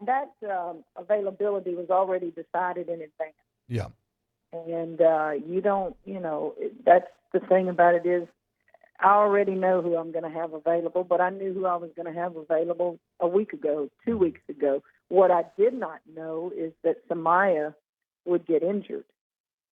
that availability was already decided in advance. Yeah. And you don't, that's the thing about it is I already know who I'm going to have available, but I knew who I was going to have available a week ago, 2 weeks ago. What I did not know is that Samaya would get injured.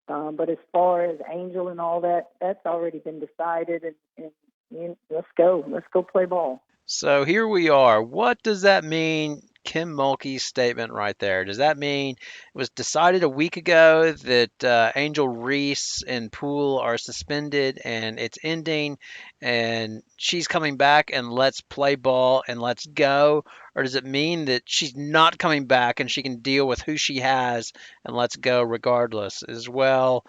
But as far as Angel and all that, that's already been decided, and let's go. Let's go play ball. So here we are. What does that mean, Kim Mulkey's statement right there? Does that mean it was decided a week ago that Angel Reese and Poole are suspended and it's ending and she's coming back and let's play ball and let's go? Or does it mean that she's not coming back and she can deal with who she has and let's go regardless? As well,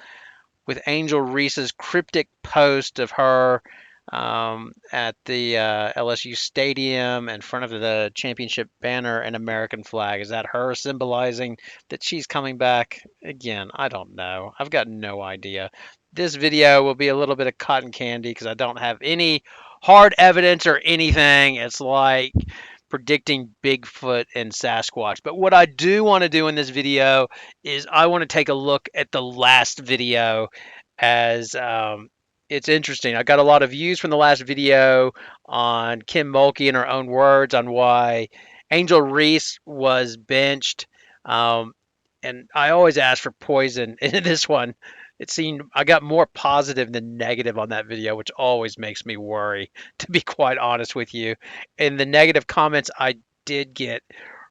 with Angel Reese's cryptic post of her at the LSU stadium in front of the championship banner and American flag. Is that her symbolizing that she's coming back? Again, I don't know. I've got no idea. This video will be a little bit of cotton candy because I don't have any hard evidence or anything. It's like predicting Bigfoot and Sasquatch. But what I do want to do in this video is I want to take a look at the last video as it's interesting. I got a lot of views from the last video on Kim Mulkey in her own words on why Angel Reese was benched. And I always ask for poison. In this one, it seemed I got more positive than negative on that video, which always makes me worry, to be quite honest with you. And the negative comments I did get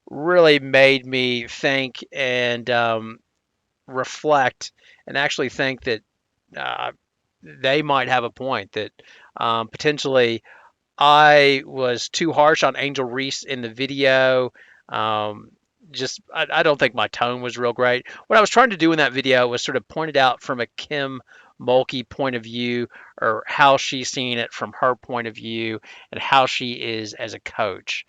really made me think and reflect and actually think that uh, they might have a point that potentially I was too harsh on Angel Reese in the video. Um, I don't think my tone was real great. What I was trying to do in that video was sort of point it out from a Kim Mulkey point of view, or how she's seeing it from her point of view, and how she is as a coach.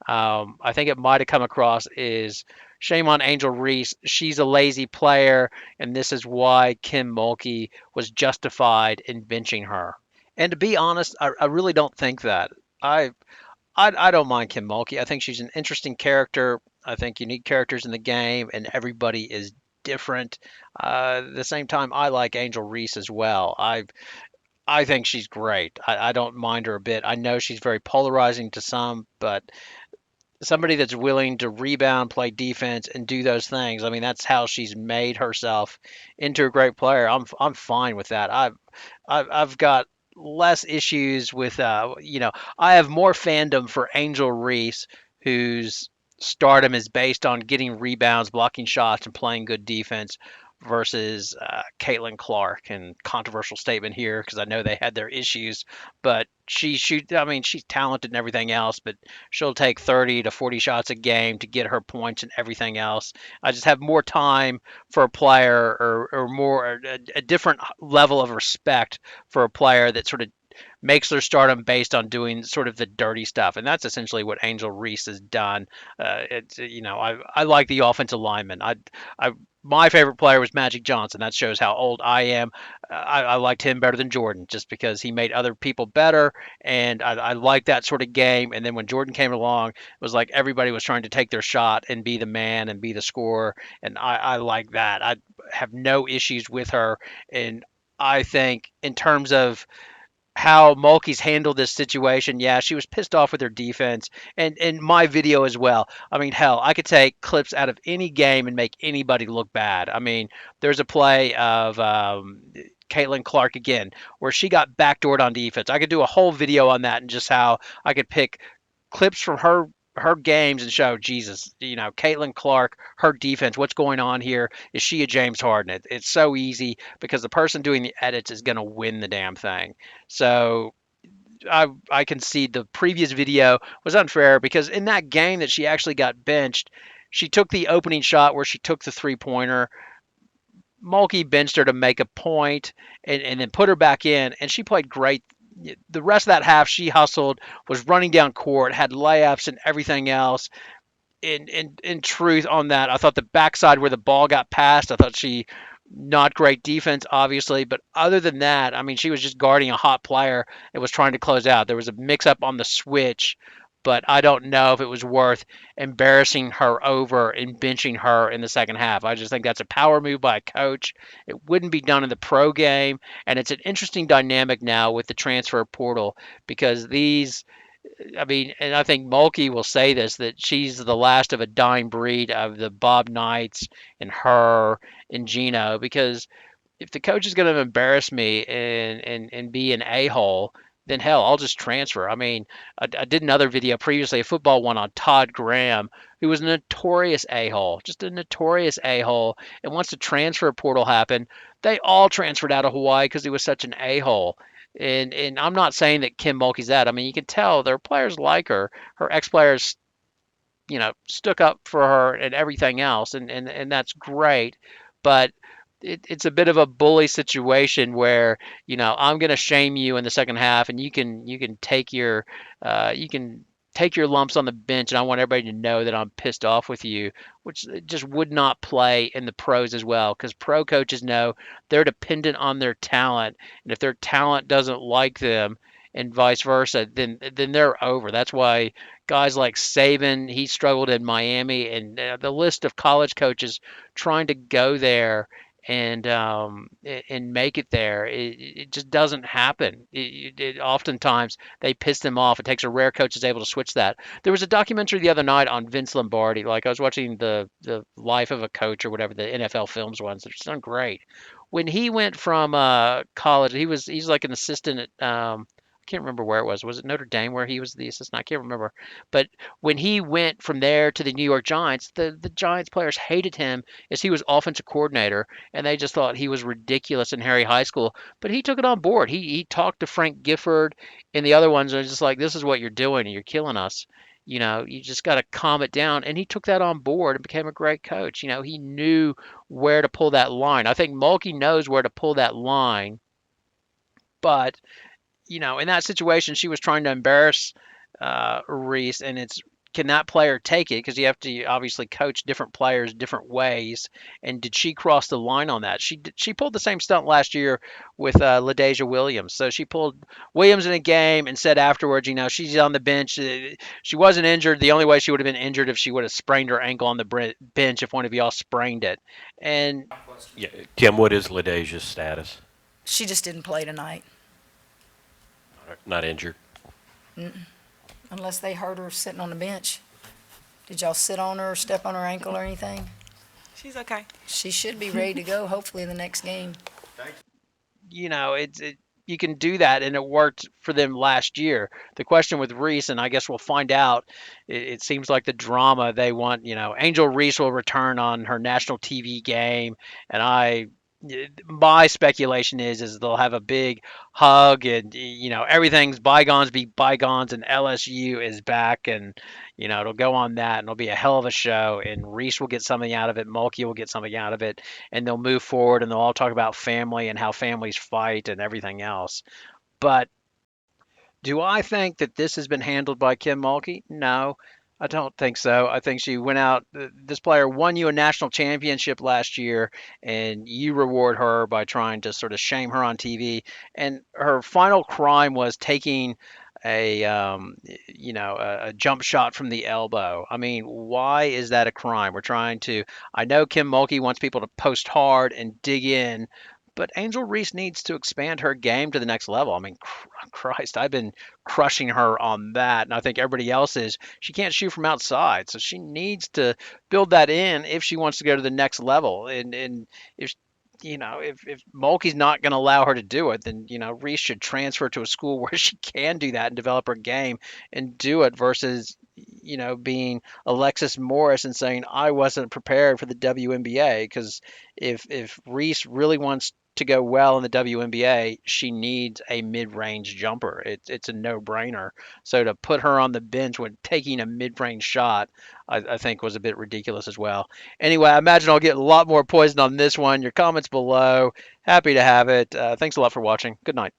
I think it might have come across as shame on Angel Reese. She's a lazy player, and this is why Kim Mulkey was justified in benching her. And to be honest, I really don't think that. I, I don't mind Kim Mulkey. I think she's an interesting character. I think you need characters in the game, and everybody is different. At the same time, I like Angel Reese as well. I think she's great. I don't mind her a bit. I know she's very polarizing to some, but somebody that's willing to rebound, play defense, and do those things. I mean, that's how she's made herself into a great player. I'm fine with that. I've got less issues with I have more fandom for Angel Reese, whose stardom is based on getting rebounds, blocking shots, and playing good defense, versus Caitlin Clark. And controversial statement here because I know they had their issues, but I mean, she's talented and everything else, but she'll take 30 to 40 shots a game to get her points and everything else. I just have more time for a player, or more a different level of respect for a player that sort of makes their stardom based on doing sort of the dirty stuff, and that's essentially what Angel Reese has done. It's I like the offensive lineman. I My favorite player was Magic Johnson. That shows how old I am. I liked him better than Jordan just because he made other people better, and I like that sort of game. And then when Jordan came along, it was like everybody was trying to take their shot and be the man and be the scorer, and I like that. I have no issues with her, and I think in terms of how Mulkey's handled this situation. Yeah, she was pissed off with her defense, and my video as well. I mean, hell, I could take clips out of any game and make anybody look bad. I mean, there's a play of Caitlin Clark again where she got backdoored on defense. I could do a whole video on that and just how I could pick clips from her games and show Jesus, Caitlin Clark, her defense, what's going on here? Is she a James Harden? It's so easy because the person doing the edits is going to win the damn thing. So I concede the previous video was unfair because in that game that she actually got benched, she took the opening shot where she took the 3-pointer. Mulkey benched her to make a point and then put her back in, and she played great. The rest of that half, she hustled, was running down court, had layups and everything else. In truth, on that, I thought the backside where the ball got passed, I thought she not great defense, obviously, but other than that, I mean, she was just guarding a hot player and was trying to close out. There was a mix-up on the switch but I don't know if it was worth embarrassing her over and benching her in the second half. I just think that's a power move by a coach. It wouldn't be done in the pro game, and it's an interesting dynamic now with the transfer portal because I mean, and I think Mulkey will say this that she's the last of a dying breed of the Bob Knights and her and Gino because if the coach is going to embarrass me and be an a hole, then hell, I'll just transfer. I mean, I did another video previously, a football one on Todd Graham, who was a notorious a hole, just a notorious a hole. And once the transfer portal happened, they all transferred out of Hawaii because he was such an a hole. And I'm not saying that Kim Mulkey's that. I mean, you can tell there are players like her. Her ex players, stuck up for her and everything else, and that's great. But it's a bit of a bully situation where I'm going to shame you in the second half, and you can take your lumps on the bench, and I want everybody to know that I'm pissed off with you, which just would not play in the pros as well, because pro coaches know they're dependent on their talent, and if their talent doesn't like them, and vice versa, then they're over. That's why guys like Saban, he struggled in Miami, and the list of college coaches trying to go there and make it there, it just doesn't happen. Oftentimes they piss them off. It takes a rare coach that's able to switch that. There was a documentary the other night on Vince Lombardi. Like I was watching the life of a coach or whatever the NFL Films ones. It's done great. When he went from college, he's like an assistant at I can't remember where it was. Was it Notre Dame where he was the assistant? I can't remember. But when he went from there to the New York Giants, the Giants players hated him as he was offensive coordinator, and they just thought he was ridiculous in Harry High School. But he took it on board. He talked to Frank Gifford and the other ones, and was just like, "This is what you're doing, and you're killing us. You just got to calm it down." And he took that on board and became a great coach. He knew where to pull that line. I think Mulkey knows where to pull that line, but in that situation, she was trying to embarrass Reese, and it's can that player take it? Because you have to obviously coach different players different ways. And did she cross the line on that? She pulled the same stunt last year with LaDasia Williams. So she pulled Williams in a game and said afterwards, she's on the bench. She wasn't injured. The only way she would have been injured if she would have sprained her ankle on the bench if one of y'all sprained it. And Yeah, Kim, what is LaDasia's status? She just didn't play tonight, Not injured. unless they heard her sitting on the bench. Did y'all sit on her or step on her ankle or anything? She's okay. She should be ready to go, hopefully, in the next game. you can do that, and it worked for them last year. The question with Reese, and I guess we'll find out. It seems like the drama they want. Angel Reese will return on her national TV game, and my speculation is they'll have a big hug, and everything's bygones be bygones, and LSU is back, and it'll go on that, and it'll be a hell of a show, and Reese will get something out of it, Mulkey will get something out of it, and they'll move forward, and they'll all talk about family and how families fight and everything else. But do I think that this has been handled by Kim Mulkey? No, I don't think so. I think she went out. This player won you a national championship last year, and you reward her by trying to sort of shame her on TV. And her final crime was taking a jump shot from the elbow. I mean, why is that a crime? We're trying to. I know Kim Mulkey wants people to post hard and dig in, but Angel Reese needs to expand her game to the next level. I mean, Christ, I've been crushing her on that, and I think everybody else is. She can't shoot from outside, so she needs to build that in if she wants to go to the next level. And if if Mulkey's not going to allow her to do it, then Reese should transfer to a school where she can do that and develop her game and do it versus being Alexis Morris and saying I wasn't prepared for the WNBA. Because if Reese really wants to go well in the WNBA, she needs a mid-range jumper. It's a no-brainer. So to put her on the bench when taking a mid-range shot, I think was a bit ridiculous as well. Anyway, I imagine I'll get a lot more poison on this one. Your comments below. Happy to have it. Thanks a lot for watching. Good night.